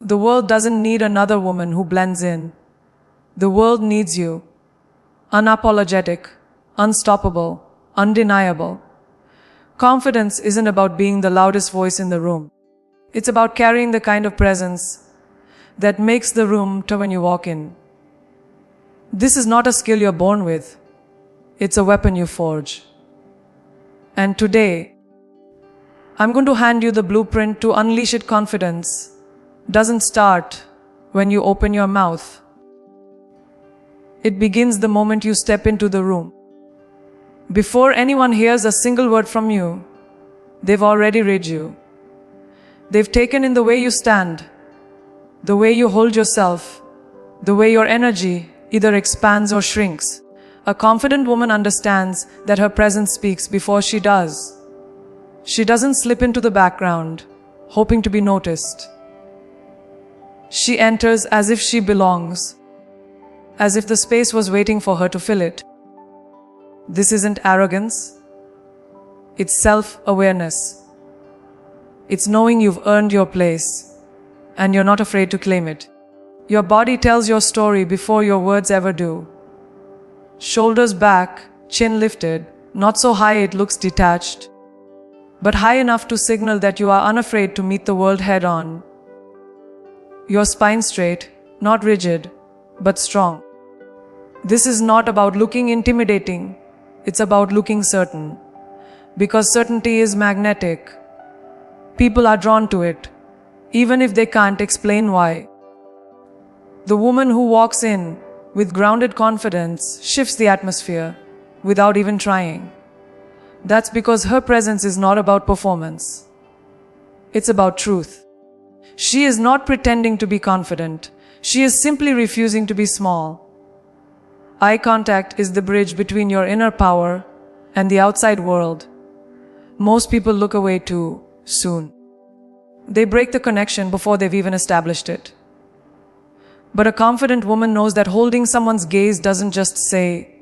The world doesn't need another woman who blends in. The world needs you. Unapologetic, unstoppable, undeniable. Confidence isn't about being the loudest voice in the room. It's about carrying the kind of presence that makes the room turn when you walk in. This is not a skill you're born with. It's a weapon you forge. And today, I'm going to hand you the blueprint to unleash it. Confidence doesn't start when you open your mouth. It begins the moment you step into the room. Before anyone hears a single word from you, they've already read you. They've taken in the way you stand, the way you hold yourself, the way your energy either expands or shrinks. A confident woman understands that her presence speaks before she does. She doesn't slip into the background, hoping to be noticed. She enters as if she belongs, as if the space was waiting for her to fill it. This isn't arrogance. It's self-awareness. It's knowing you've earned your place, and you're not afraid to claim it. Your body tells your story before your words ever do. Shoulders back, chin lifted, not so high it looks detached, but high enough to signal that you are unafraid to meet the world head-on. Your spine straight, not rigid, but strong. This is not about looking intimidating, it's about looking certain. Because certainty is magnetic. People are drawn to it, even if they can't explain why. The woman who walks in with grounded confidence shifts the atmosphere without even trying. That's because her presence is not about performance. It's about truth. She is not pretending to be confident. She is simply refusing to be small. Eye contact is the bridge between your inner power and the outside world. Most people look away too soon. They break the connection before they've even established it. But a confident woman knows that holding someone's gaze doesn't just say,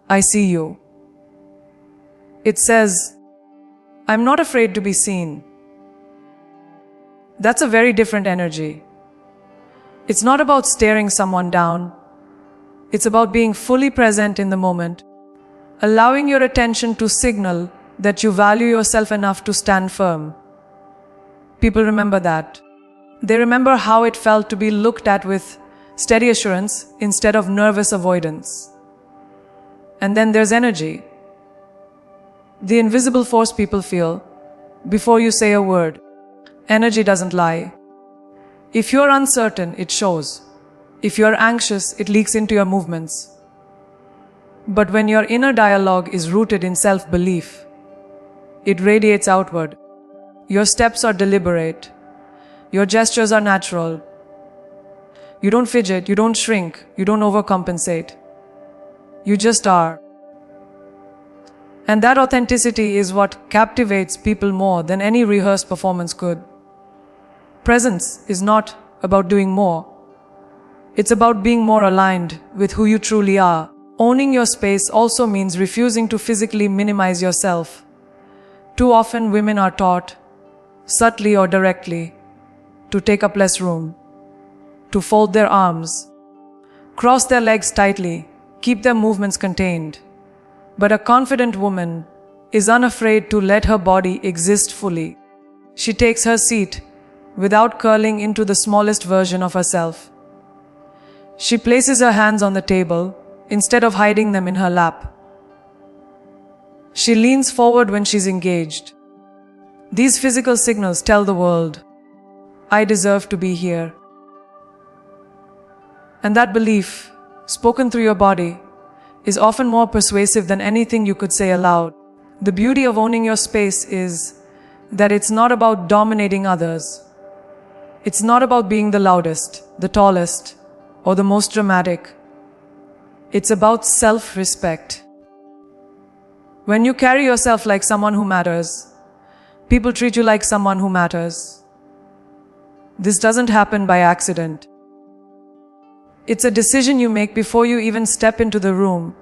"I see you." It says, "I'm not afraid to be seen." That's a very different energy. It's not about staring someone down. It's about being fully present in the moment, allowing your attention to signal that you value yourself enough to stand firm. People remember that. They remember how it felt to be looked at with steady assurance instead of nervous avoidance. And then there's energy. The invisible force people feel before you say a word. Energy doesn't lie. If you're uncertain, it shows. If you're anxious, it leaks into your movements. But when your inner dialogue is rooted in self-belief, it radiates outward. Your steps are deliberate. Your gestures are natural. You don't fidget, you don't shrink, you don't overcompensate. You just are. And that authenticity is what captivates people more than any rehearsed performance could. Presence is not about doing more. It's about being more aligned with who you truly are. Owning your space also means refusing to physically minimize yourself. Too often women are taught, subtly or directly, to take up less room, to fold their arms, cross their legs tightly, keep their movements contained. But a confident woman is unafraid to let her body exist fully. She takes her seat without curling into the smallest version of herself. She places her hands on the table instead of hiding them in her lap. She leans forward when she's engaged. These physical signals tell the world, "I deserve to be here." And that belief, spoken through your body, is often more persuasive than anything you could say aloud. The beauty of owning your space is that it's not about dominating others. It's not about being the loudest, the tallest, or the most dramatic. It's about self-respect. When you carry yourself like someone who matters, people treat you like someone who matters. This doesn't happen by accident. It's a decision you make before you even step into the room.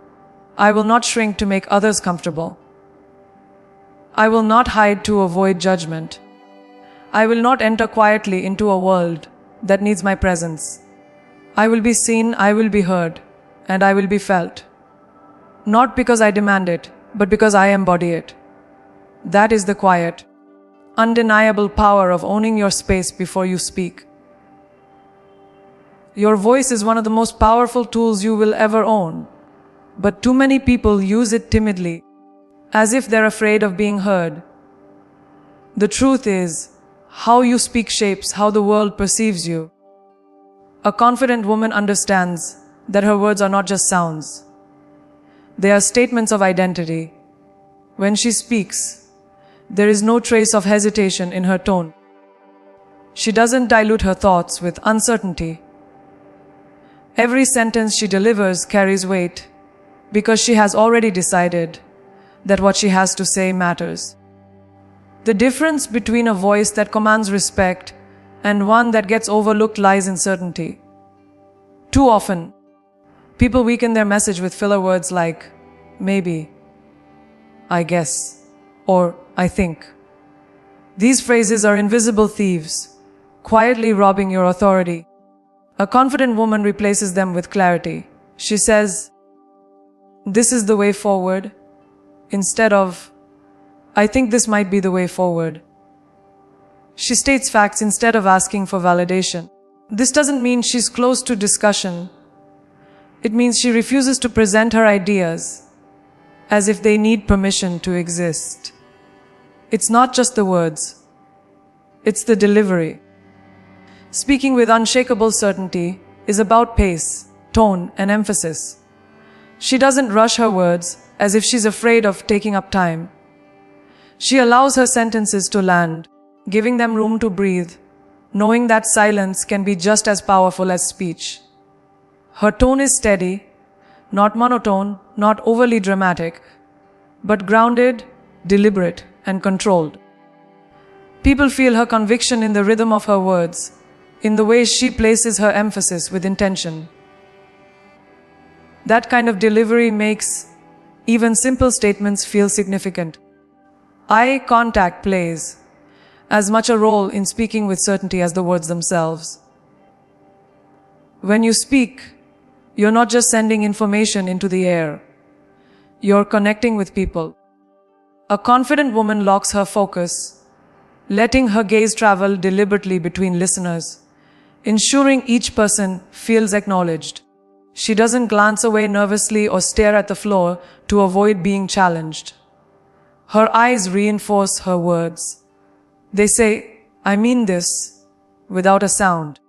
I will not shrink to make others comfortable. I will not hide to avoid judgment. I will not enter quietly into a world that needs my presence. I will be seen, I will be heard, and I will be felt. Not because I demand it, but because I embody it. That is the quiet, undeniable power of owning your space before you speak. Your voice is one of the most powerful tools you will ever own, but too many people use it timidly, as if they're afraid of being heard. The truth is, how you speak shapes how the world perceives you. A confident woman understands that her words are not just sounds. They are statements of identity. When she speaks, there is no trace of hesitation in her tone. She doesn't dilute her thoughts with uncertainty. Every sentence she delivers carries weight because she has already decided that what she has to say matters. The difference between a voice that commands respect and one that gets overlooked lies in certainty. Too often, people weaken their message with filler words like maybe, I guess, or I think. These phrases are invisible thieves, quietly robbing your authority. A confident woman replaces them with clarity. She says, "This is the way forward," instead of, "I think this might be the way forward." She states facts instead of asking for validation. This doesn't mean she's closed to discussion. It means she refuses to present her ideas as if they need permission to exist. It's not just the words, it's the delivery. Speaking with unshakable certainty is about pace, tone, and emphasis. She doesn't rush her words as if she's afraid of taking up time. She allows her sentences to land, giving them room to breathe, knowing that silence can be just as powerful as speech. Her tone is steady, not monotone, not overly dramatic, but grounded, deliberate, and controlled. People feel her conviction in the rhythm of her words, in the way she places her emphasis with intention. That kind of delivery makes even simple statements feel significant. Eye contact plays as much a role in speaking with certainty as the words themselves. When you speak, you're not just sending information into the air. You're connecting with people. A confident woman locks her focus, letting her gaze travel deliberately between listeners, ensuring each person feels acknowledged. She doesn't glance away nervously or stare at the floor to avoid being challenged. Her eyes reinforce her words. They say, "I mean this," without a sound.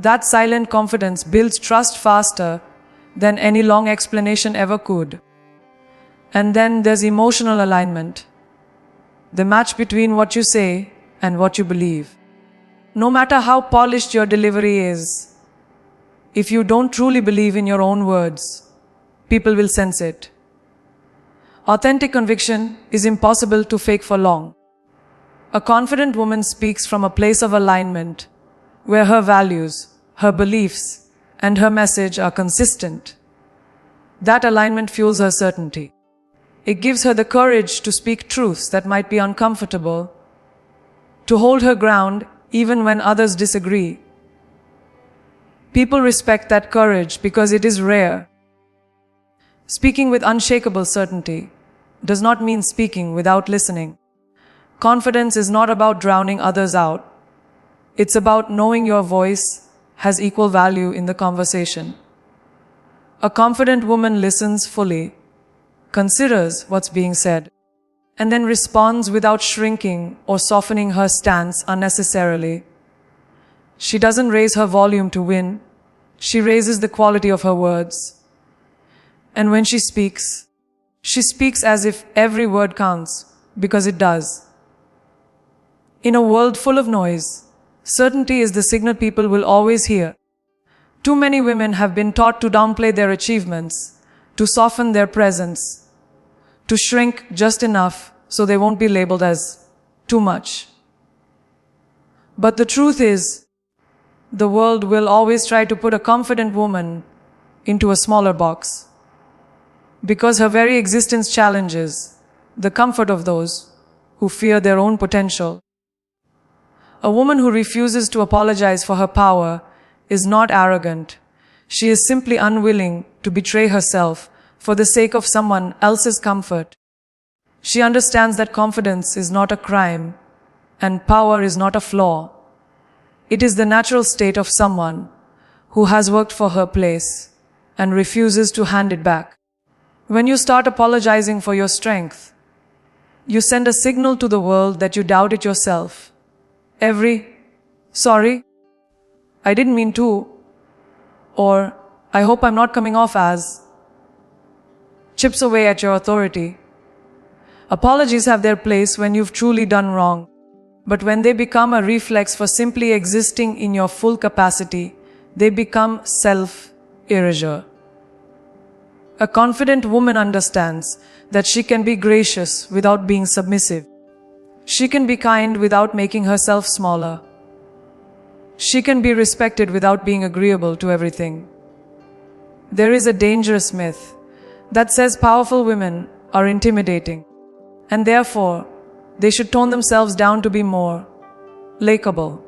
That silent confidence builds trust faster than any long explanation ever could. And then there's emotional alignment, the match between what you say and what you believe. No matter how polished your delivery is, if you don't truly believe in your own words, people will sense it. Authentic conviction is impossible to fake for long. A confident woman speaks from a place of alignment, where her values, her beliefs, and her message are consistent. That alignment fuels her certainty. It gives her the courage to speak truths that might be uncomfortable, to hold her ground even when others disagree. People respect that courage because it is rare. Speaking with unshakable certainty does not mean speaking without listening. Confidence is not about drowning others out. It's about knowing your voice has equal value in the conversation. A confident woman listens fully, considers what's being said, and then responds without shrinking or softening her stance unnecessarily. She doesn't raise her volume to win. She raises the quality of her words. And when she speaks as if every word counts, because it does. In a world full of noise, certainty is the signal people will always hear. Too many women have been taught to downplay their achievements, to soften their presence, to shrink just enough so they won't be labeled as too much. But the truth is, the world will always try to put a confident woman into a smaller box, because her very existence challenges the comfort of those who fear their own potential. A woman who refuses to apologize for her power is not arrogant. She is simply unwilling to betray herself for the sake of someone else's comfort. She understands that confidence is not a crime and power is not a flaw. It is the natural state of someone who has worked for her place and refuses to hand it back. When you start apologizing for your strength, you send a signal to the world that you doubt it yourself. Sorry, I didn't mean to, or I hope I'm not coming off as, chips away at your authority. Apologies have their place when you've truly done wrong, but when they become a reflex for simply existing in your full capacity, they become self-erasure. A confident woman understands that she can be gracious without being submissive. She can be kind without making herself smaller. She can be respected without being agreeable to everything. There is a dangerous myth that says powerful women are intimidating, and therefore they should tone themselves down to be more likable.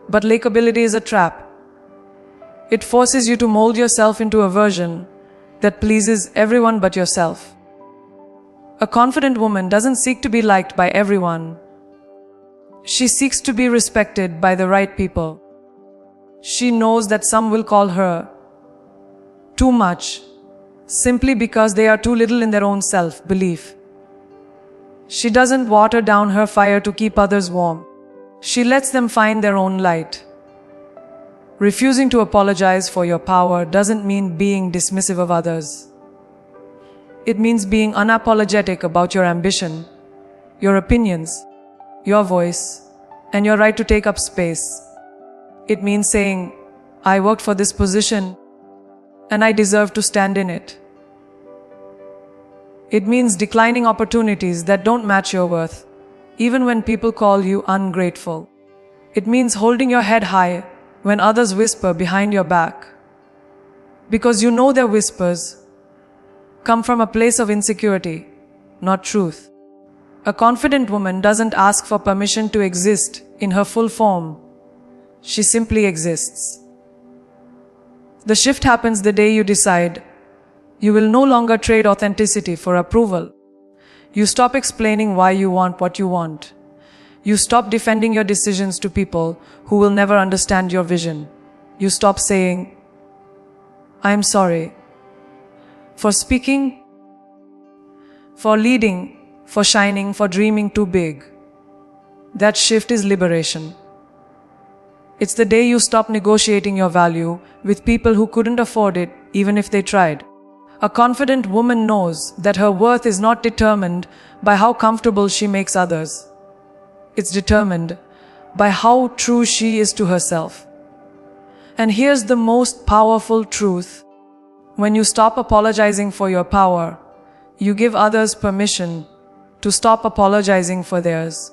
But likability is a trap. It forces you to mold yourself into a version that pleases everyone but yourself. A confident woman doesn't seek to be liked by everyone. She seeks to be respected by the right people. She knows that some will call her too much simply because they are too little in their own self-belief. She doesn't water down her fire to keep others warm. She lets them find their own light. Refusing to apologize for your power doesn't mean being dismissive of others. It means being unapologetic about your ambition, your opinions, your voice, and your right to take up space. It means saying, I worked for this position, and I deserve to stand in it. It means declining opportunities that don't match your worth, even when people call you ungrateful. It means holding your head high when others whisper behind your back, because you know their whispers come from a place of insecurity, not truth. A confident woman doesn't ask for permission to exist in her full form. She simply exists. The shift happens the day you decide you will no longer trade authenticity for approval. You stop explaining why you want what you want. You stop defending your decisions to people who will never understand your vision. You stop saying, I am sorry for speaking, for leading, for shining, for dreaming too big. That shift is liberation. It's the day you stop negotiating your value with people who couldn't afford it even if they tried. A confident woman knows that her worth is not determined by how comfortable she makes others. It's determined by how true she is to herself. And here's the most powerful truth. When you stop apologizing for your power, you give others permission to stop apologizing for theirs.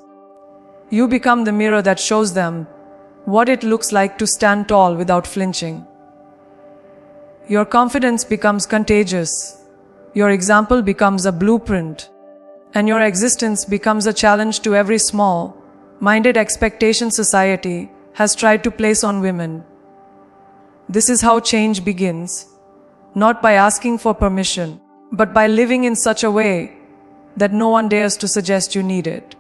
You become the mirror that shows them what it looks like to stand tall without flinching. Your confidence becomes contagious. Your example becomes a blueprint. And your existence becomes a challenge to every small-minded expectation society has tried to place on women. This is how change begins, not by asking for permission, but by living in such a way that no one dares to suggest you need it.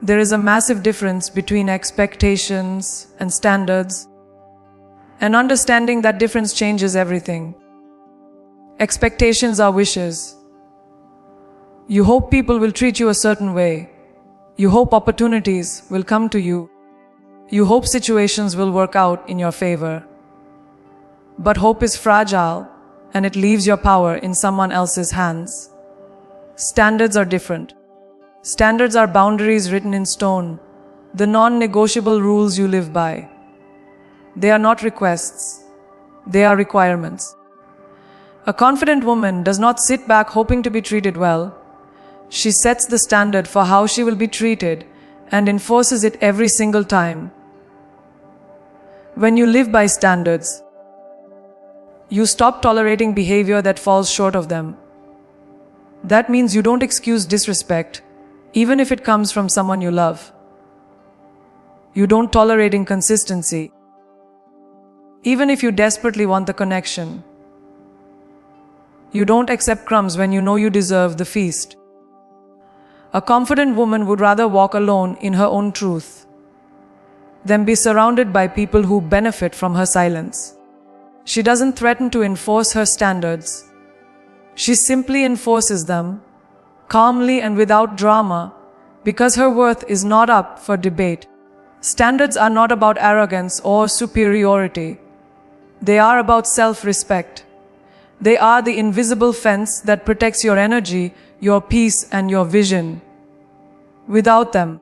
There is a massive difference between expectations and standards, and understanding that difference changes everything. Expectations are wishes. You hope people will treat you a certain way. You hope opportunities will come to you. You hope situations will work out in your favor. But hope is fragile, and it leaves your power in someone else's hands. Standards are different. Standards are boundaries written in stone, the non-negotiable rules you live by. They are not requests. They are requirements. A confident woman does not sit back hoping to be treated well. She sets the standard for how she will be treated and enforces it every single time. When you live by standards, you stop tolerating behavior that falls short of them. That means you don't excuse disrespect, even if it comes from someone you love. You don't tolerate inconsistency, even if you desperately want the connection. You don't accept crumbs when you know you deserve the feast. A confident woman would rather walk alone in her own truth than be surrounded by people who benefit from her silence. She doesn't threaten to enforce her standards. She simply enforces them, calmly and without drama, because her worth is not up for debate. Standards are not about arrogance or superiority. They are about self-respect. They are the invisible fence that protects your energy, your peace, and your vision. Without them,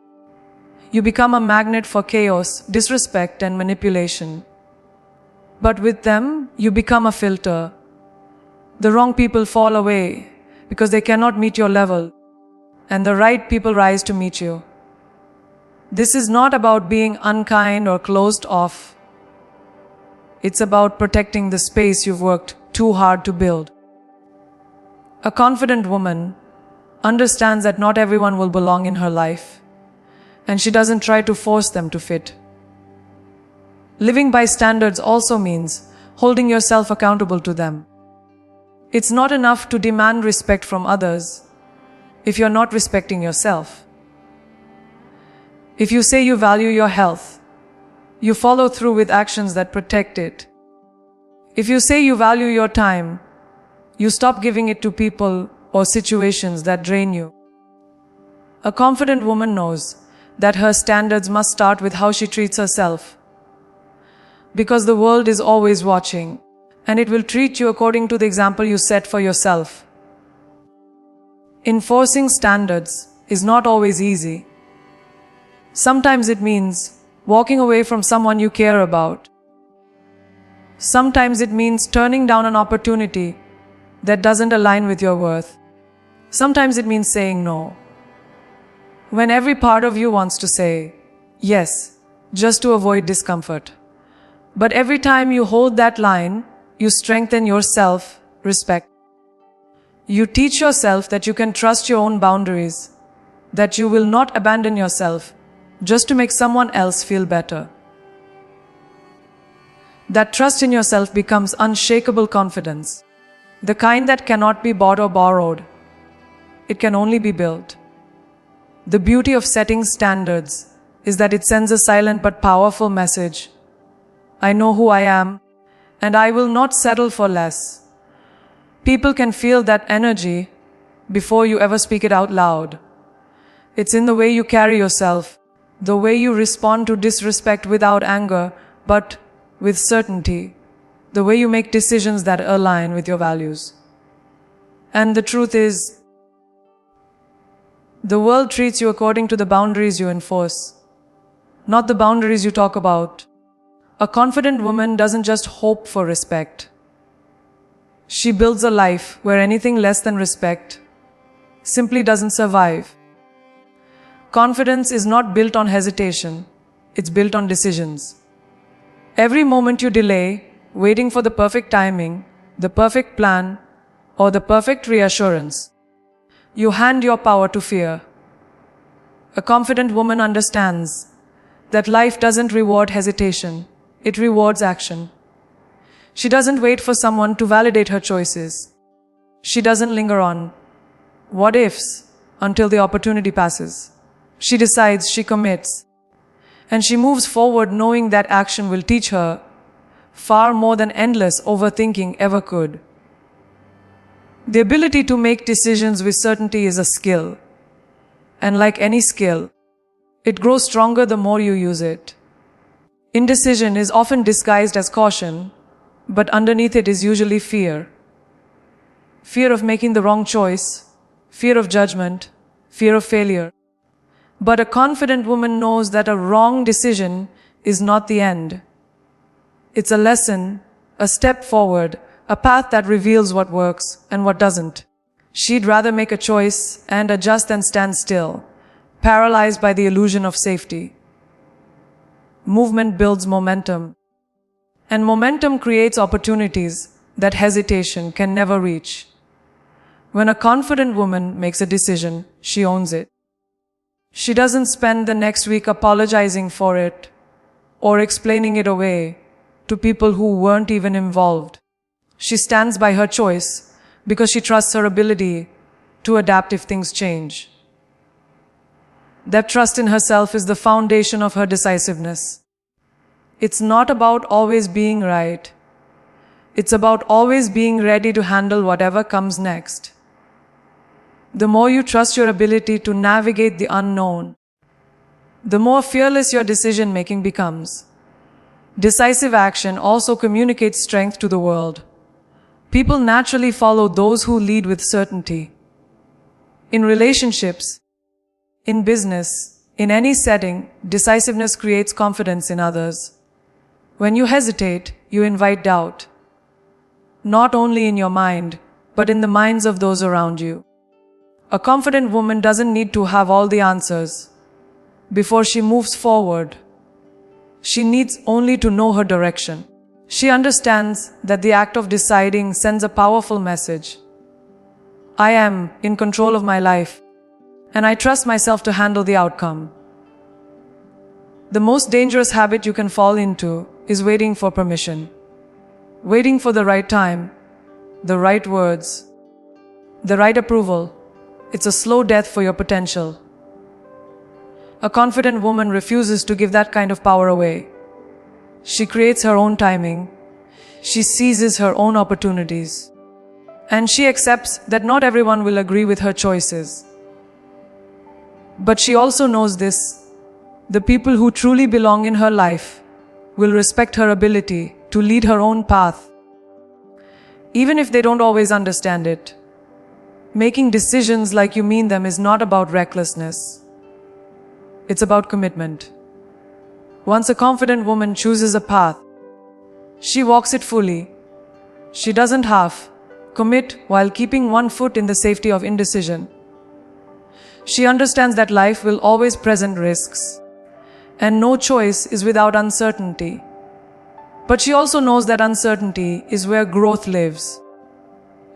you become a magnet for chaos, disrespect, and manipulation. But with them, you become a filter. The wrong people fall away because they cannot meet your level, and the right people rise to meet you. This is not about being unkind or closed off. It's about protecting the space you've worked too hard to build. A confident woman understands that not everyone will belong in her life, and she doesn't try to force them to fit. Living by standards also means holding yourself accountable to them. It's not enough to demand respect from others if you're not respecting yourself. If you say you value your health, you follow through with actions that protect it. If you say you value your time, you stop giving it to people or situations that drain you. A confident woman knows that her standards must start with how she treats herself, because the world is always watching, and it will treat you according to the example you set for yourself. Enforcing standards is not always easy. Sometimes it means walking away from someone you care about. Sometimes it means turning down an opportunity that doesn't align with your worth. Sometimes it means saying no, when every part of you wants to say yes, just to avoid discomfort. But every time you hold that line, you strengthen your self-respect. You teach yourself that you can trust your own boundaries, that you will not abandon yourself just to make someone else feel better. That trust in yourself becomes unshakable confidence, the kind that cannot be bought or borrowed. It can only be built. The beauty of setting standards is that it sends a silent but powerful message. I know who I am, and I will not settle for less. People can feel that energy before you ever speak it out loud. It's in the way you carry yourself, the way you respond to disrespect without anger, but with certainty, the way you make decisions that align with your values. And the truth is, the world treats you according to the boundaries you enforce, not the boundaries you talk about. A confident woman doesn't just hope for respect. She builds a life where anything less than respect simply doesn't survive. Confidence is not built on hesitation, it's built on decisions. Every moment you delay, waiting for the perfect timing, the perfect plan, or the perfect reassurance, you hand your power to fear. A confident woman understands that life doesn't reward hesitation, it rewards action. She doesn't wait for someone to validate her choices. She doesn't linger on what ifs until the opportunity passes. She decides, she commits, and she moves forward knowing that action will teach her far more than endless overthinking ever could. The ability to make decisions with certainty is a skill, and like any skill, it grows stronger the more you use it. Indecision is often disguised as caution, but underneath it is usually fear. Fear of making the wrong choice, fear of judgment, fear of failure. But a confident woman knows that a wrong decision is not the end. It's a lesson, a step forward, a path that reveals what works and what doesn't. She'd rather make a choice and adjust than stand still, paralyzed by the illusion of safety. Movement builds momentum, and momentum creates opportunities that hesitation can never reach. When a confident woman makes a decision, she owns it. She doesn't spend the next week apologizing for it or explaining it away to people who weren't even involved. She stands by her choice because she trusts her ability to adapt if things change. That trust in herself is the foundation of her decisiveness. It's not about always being right. It's about always being ready to handle whatever comes next. The more you trust your ability to navigate the unknown, the more fearless your decision-making becomes. Decisive action also communicates strength to the world. People naturally follow those who lead with certainty. In relationships, in business, in any setting, decisiveness creates confidence in others. When you hesitate, you invite doubt. Not only in your mind, but in the minds of those around you. A confident woman doesn't need to have all the answers before she moves forward. She needs only to know her direction. She understands that the act of deciding sends a powerful message. I am in control of my life, and I trust myself to handle the outcome. The most dangerous habit you can fall into is waiting for permission. Waiting for the right time, the right words, the right approval. It's a slow death for your potential. A confident woman refuses to give that kind of power away. She creates her own timing. She seizes her own opportunities. And she accepts that not everyone will agree with her choices. But she also knows this: the people who truly belong in her life will respect her ability to lead her own path, even if they don't always understand it. Making decisions like you mean them is not about recklessness. It's about commitment. Once a confident woman chooses a path, she walks it fully. She doesn't half commit while keeping one foot in the safety of indecision. She understands that life will always present risks, and no choice is without uncertainty. But she also knows that uncertainty is where growth lives.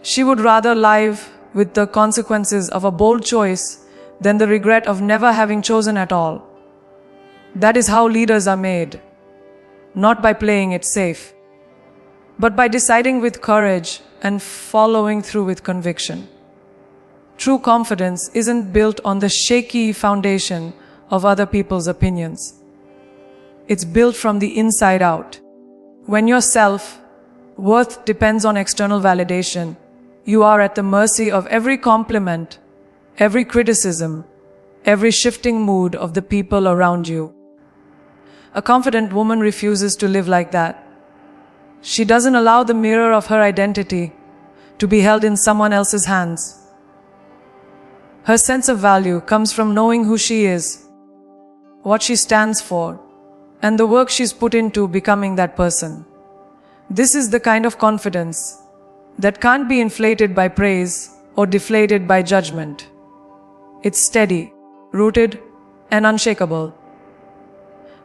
She would rather live with the consequences of a bold choice than the regret of never having chosen at all. That is how leaders are made, not by playing it safe, but by deciding with courage and following through with conviction. True confidence isn't built on the shaky foundation of other people's opinions. It's built from the inside out. When your self-worth depends on external validation, you are at the mercy of every compliment, every criticism, every shifting mood of the people around you. A confident woman refuses to live like that. She doesn't allow the mirror of her identity to be held in someone else's hands. Her sense of value comes from knowing who she is, what she stands for, and the work she's put into becoming that person. This is the kind of confidence that can't be inflated by praise or deflated by judgment. It's steady, rooted, and unshakable.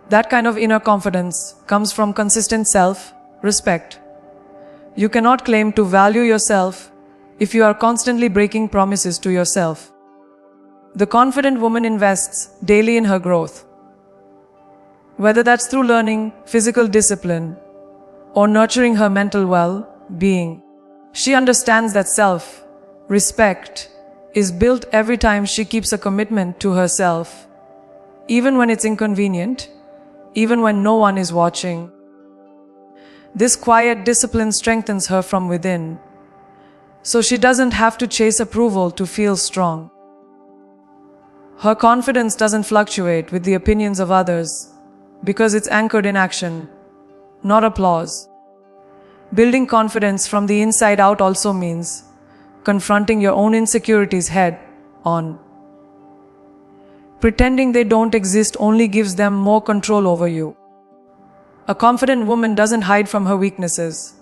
That kind of inner confidence comes from consistent self-respect. You cannot claim to value yourself if you are constantly breaking promises to yourself. The confident woman invests daily in her growth. Whether that's through learning, physical discipline, or nurturing her mental well-being, she understands that self-respect is built every time she keeps a commitment to herself, even when it's inconvenient, even when no one is watching. This quiet discipline strengthens her from within, so she doesn't have to chase approval to feel strong. Her confidence doesn't fluctuate with the opinions of others because it's anchored in action, not applause. Building confidence from the inside out also means confronting your own insecurities head on. Pretending they don't exist only gives them more control over you. A confident woman doesn't hide from her weaknesses.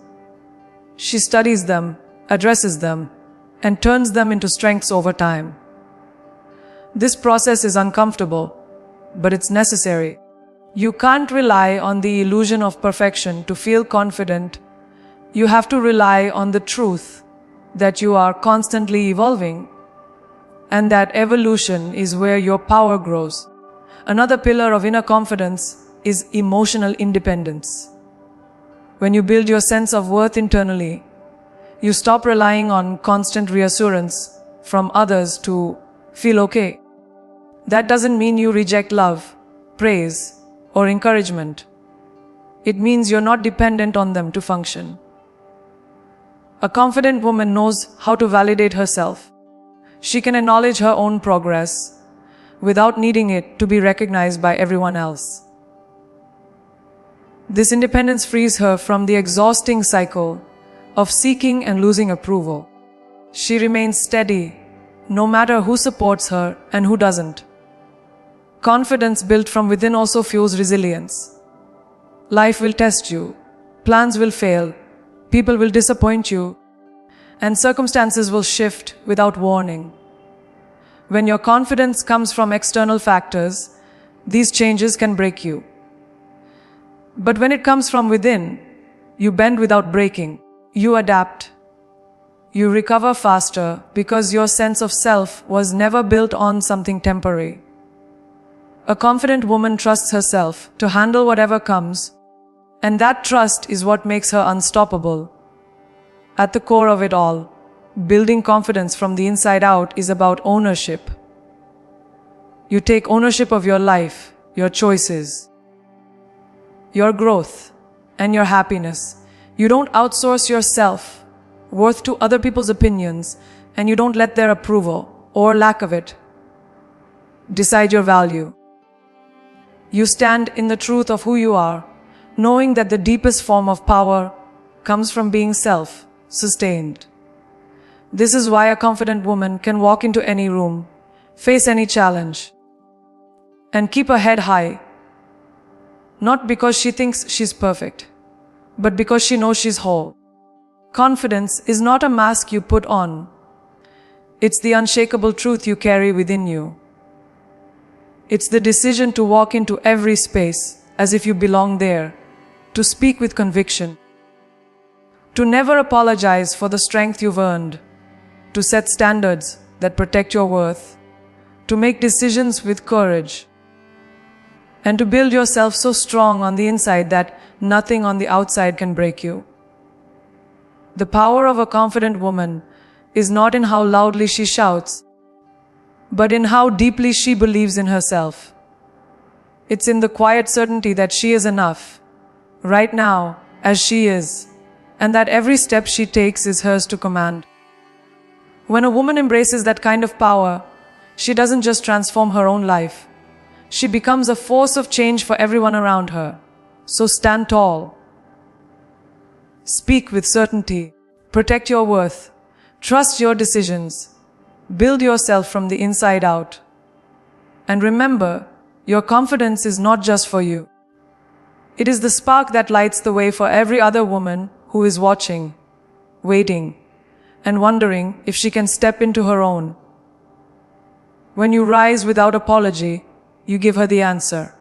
She studies them, addresses them, and turns them into strengths over time. This process is uncomfortable, but it's necessary. You can't rely on the illusion of perfection to feel confident. You have to rely on the truth that you are constantly evolving. and that evolution is where your power grows. Another pillar of inner confidence is emotional independence. When you build your sense of worth internally, you stop relying on constant reassurance from others to feel okay. That doesn't mean you reject love, praise, or encouragement. It means you're not dependent on them to function. A confident woman knows how to validate herself. She can acknowledge her own progress without needing it to be recognized by everyone else. This independence frees her from the exhausting cycle of seeking and losing approval. She remains steady, no matter who supports her and who doesn't. Confidence built from within also fuels resilience. Life will test you, plans will fail, people will disappoint you, and circumstances will shift without warning. When your confidence comes from external factors, these changes can break you. But when it comes from within, you bend without breaking. You adapt. You recover faster because your sense of self was never built on something temporary. A confident woman trusts herself to handle whatever comes, and that trust is what makes her unstoppable. At the core of it all, building confidence from the inside out is about ownership. You take ownership of your life, your choices, your growth, and your happiness. You don't outsource your self-worth to other people's opinions, and you don't let their approval, or lack of it, decide your value. You stand in the truth of who you are, knowing that the deepest form of power comes from being self-sustained. This is why a confident woman can walk into any room, face any challenge, and keep her head high, not because she thinks she's perfect, but because she knows she's whole. Confidence is not a mask you put on. It's the unshakable truth you carry within you. It's the decision to walk into every space as if you belong there, to speak with conviction, to never apologize for the strength you've earned, to set standards that protect your worth, to make decisions with courage, and to build yourself so strong on the inside that nothing on the outside can break you. The power of a confident woman is not in how loudly she shouts, but in how deeply she believes in herself. It's in the quiet certainty that she is enough, right now, as she is, and that every step she takes is hers to command. When a woman embraces that kind of power, she doesn't just transform her own life. She becomes a force of change for everyone around her. So stand tall. Speak with certainty. Protect your worth. Trust your decisions. Build yourself from the inside out. And remember, your confidence is not just for you. It is the spark that lights the way for every other woman who is watching, waiting, and wondering if she can step into her own. When you rise without apology, you give her the answer.